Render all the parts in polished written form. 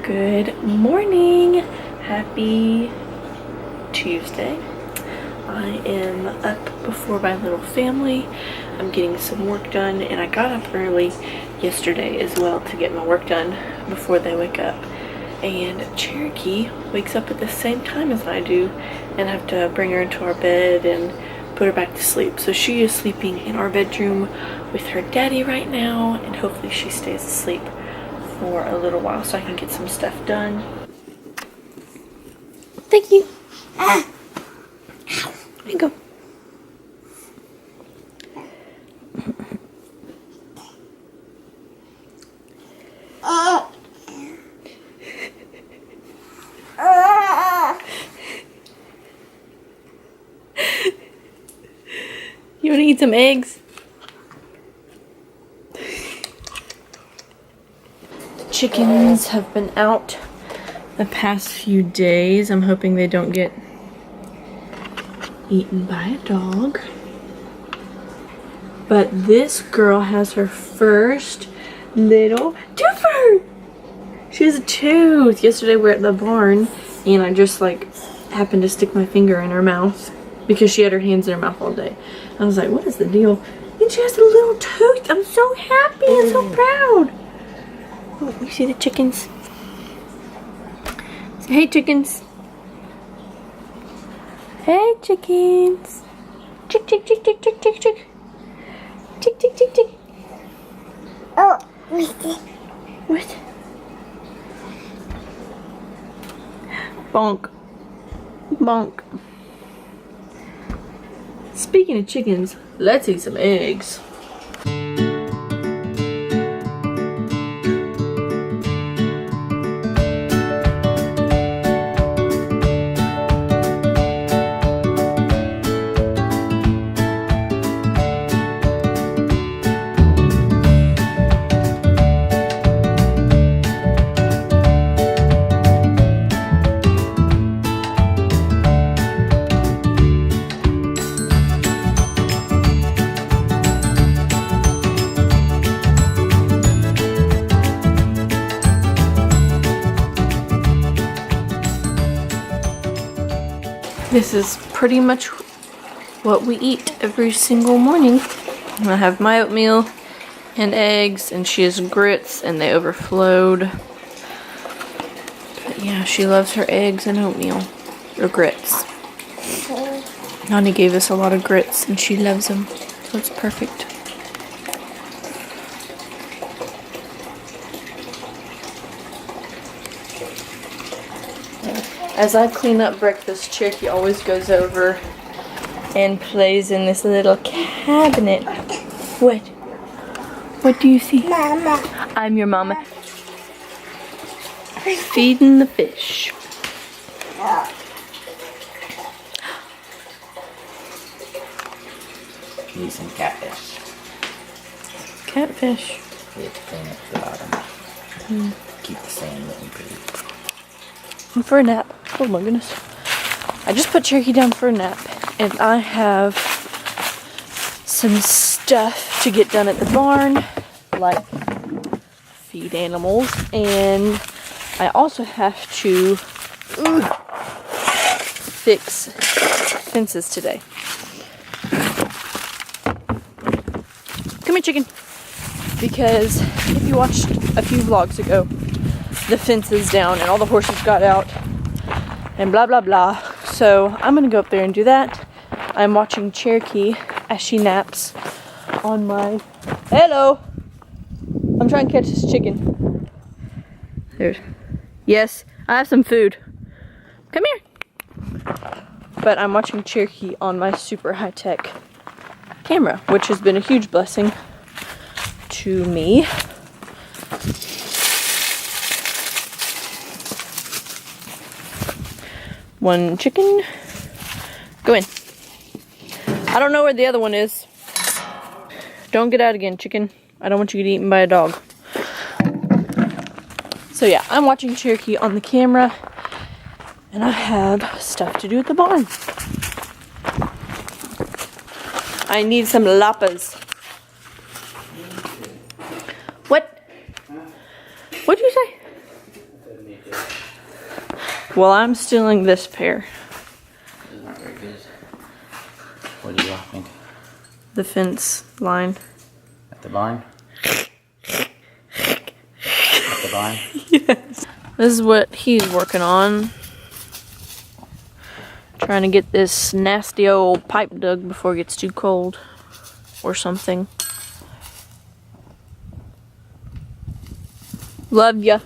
Good morning. Happy Tuesday. I am up before my little family. I'm getting some work done, and I got up early yesterday as well to get my work done before they wake up. And Cherokee wakes up at the same time as I do, and I have to bring her into our bed and put her back to sleep. So she is sleeping in our bedroom with her daddy right now, and hopefully she stays asleep for a little while so I can get some stuff done. Thank you. There you go. You want to eat some eggs? Chickens have been out the past few days. I'm hoping they don't get eaten by a dog. But this girl has her first little tooth. She has a tooth. Yesterday we were at the barn and I just happened to stick my finger in her mouth because she had her hands in her mouth all day. I was like, what is the deal? And she has a little tooth. I'm so happy and so proud. Oh, you see the chickens? Say hey, chickens. Hey, chickens. Chick, chick, chick, chick, chick, chick, chick. Chick, chick, chick, chick. Oh, what? Bonk. Bonk. Speaking of chickens, let's eat some eggs. This is pretty much what we eat every single morning. I have my oatmeal and eggs, and she has grits, and they overflowed. But yeah, she loves her eggs and oatmeal, or grits. Nani gave us a lot of grits, and she loves them, so it's perfect. As I clean up breakfast, Cherokee always goes over and plays in this little cabinet. What? What do you see? Mama. I'm your mama. Feeding the fish. Need some catfish. Catfish. We have to clean up the bottom. Keep the sand looking pretty. For a nap. Oh my goodness. I just put Cherokee down for a nap, and I have some stuff to get done at the barn, like feed animals, and I also have to fix fences today. Come here, chicken. Because if you watched a few vlogs ago, the fence is down and all the horses got out and blah blah blah. So I'm gonna go up there and do that. I'm watching Cherokee as she naps on my... Hello! I'm trying to catch this chicken. There's... Yes, I have some food. Come here! But I'm watching Cherokee on my super high-tech camera, which has been a huge blessing to me. One chicken. Go in. I don't know where the other one is. Don't get out again, chicken. I don't want you to get eaten by a dog. So yeah, I'm watching Cherokee on the camera, and I have stuff to do at the barn. I need some lapas. What? What'd you say? Well, I'm stealing this pair. Those aren't very good. What do you all think? The fence line. At the barn? At the barn? Yes. This is what he's working on. Trying to get this nasty old pipe dug before it gets too cold. Or something. Love ya.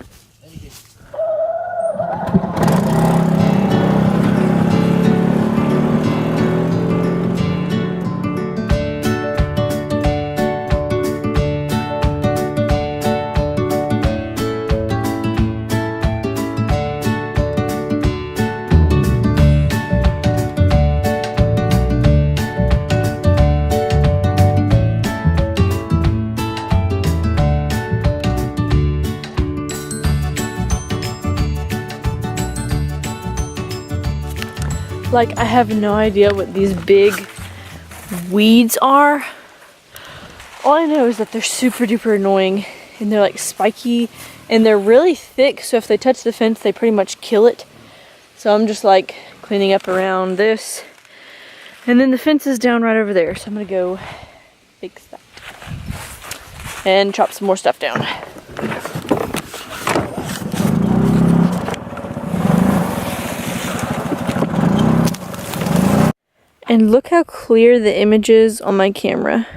Like, I have no idea what these big weeds are. All I know is that they're super duper annoying and they're like spiky and they're really thick, so if they touch the fence they pretty much kill it. So I'm just like cleaning up around this. And then the fence is down right over there, so I'm gonna go fix that. And chop some more stuff down. And look how clear the image is on my camera.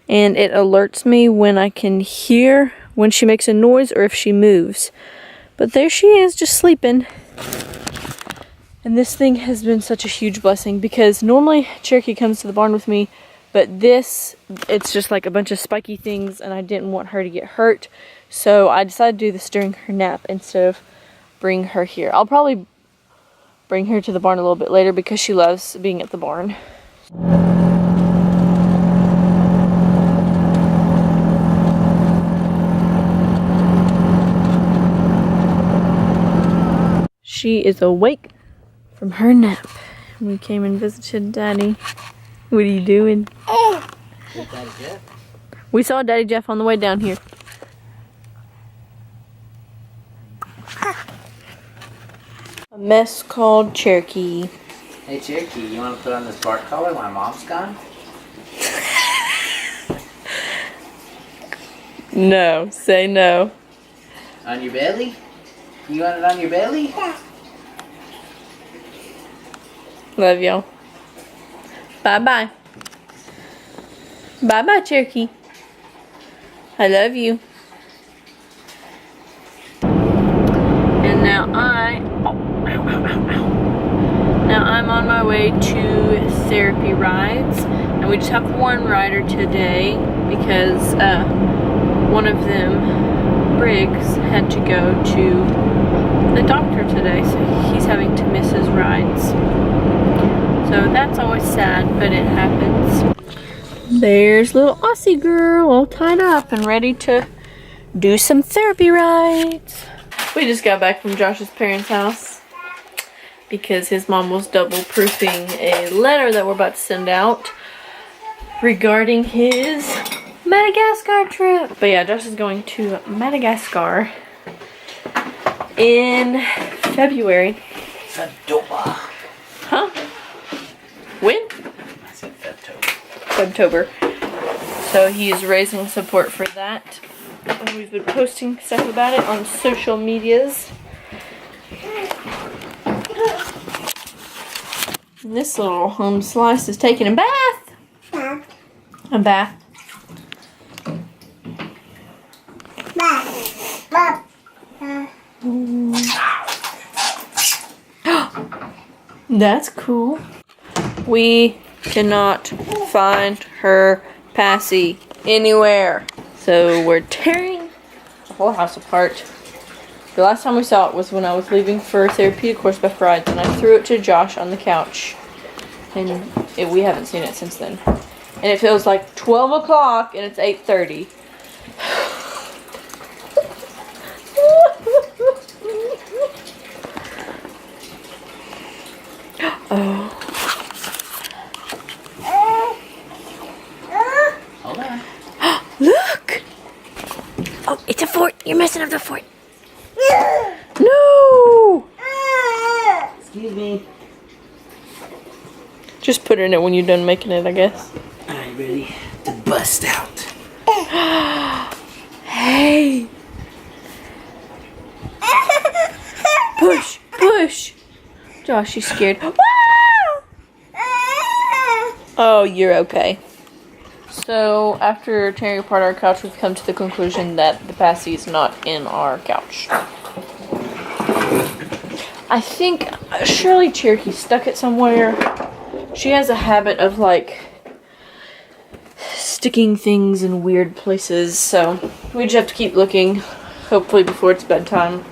And it alerts me when I can hear when she makes a noise or if she moves. But there she is, just sleeping. And this thing has been such a huge blessing because normally Cherokee comes to the barn with me, but this, it's just like a bunch of spiky things and I didn't want her to get hurt. So I decided to do this during her nap instead of bring her here. I'll probably bring her to the barn a little bit later because she loves being at the barn. She is awake from her nap. We came and visited Daddy. What are you doing? Daddy Jeff? We saw Daddy Jeff on the way down here. A mess called Cherokee. Hey Cherokee, you want to put on this bark collar when Mom's gone? No, say no. On your belly? You want it on your belly? Love y'all. Bye-bye. Bye-bye, Cherokee. I love you. And now Now I'm on my way to therapy rides. And we just have one rider today because one of them, Briggs, had to go to the doctor today, so he's having to miss his rides. So that's always sad, but it happens. There's little Aussie girl all tied up and ready to do some therapy rides. We just got back from Josh's parents' house because his mom was double proofing a letter that we're about to send out regarding his Madagascar trip. But yeah, Josh is going to Madagascar in February. Febtober. Huh? When? I said Febtober. Febtober. So he is raising support for that. And we've been posting stuff about it on social medias. And this little slice is taking a bath. A bath. That's cool. We cannot find her passy anywhere. So we're tearing the whole house apart. The last time we saw it was when I was leaving for therapeutic horseback rides and I threw it to Josh on the couch. And we haven't seen it since then. And it feels like 12 o'clock and it's 8:30. Oh. Hold on. Look! Oh, it's a fort. You're messing up the fort. No! Just put it in it when you're done making it, I guess. Alright, ready to bust out. Hey! Push! Push! Josh, she's scared. Oh, you're okay. So, after tearing apart our couch, we've come to the conclusion that the passy is not in our couch. I think Shirley Cherokee stuck it somewhere. She has a habit of, like, sticking things in weird places, so we just have to keep looking, hopefully before it's bedtime.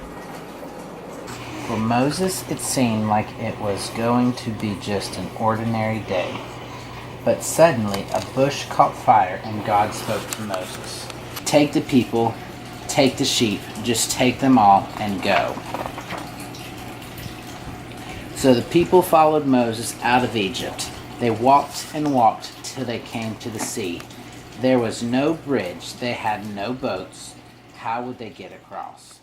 For Moses, it seemed like it was going to be just an ordinary day. But suddenly, a bush caught fire, and God spoke to Moses. Take the people, take the sheep, just take them all and go. So the people followed Moses out of Egypt. They walked and walked till they came to the sea. There was no bridge, they had no boats. How would they get across?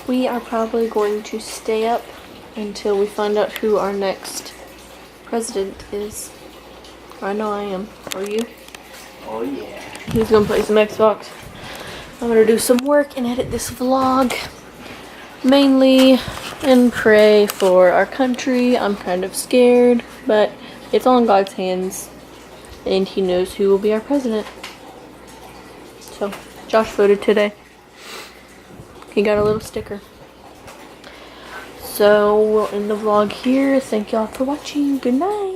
We are probably going to stay up until we find out who our next president is. I know I am. Are you? Oh yeah. He's gonna play some Xbox. I'm gonna do some work and edit this vlog. Mainly and pray for our country. I'm kind of scared, but it's all in God's hands. And He knows who will be our president. So, Josh voted today. He got a little sticker. So, we'll end the vlog here. Thank y'all for watching. Good night.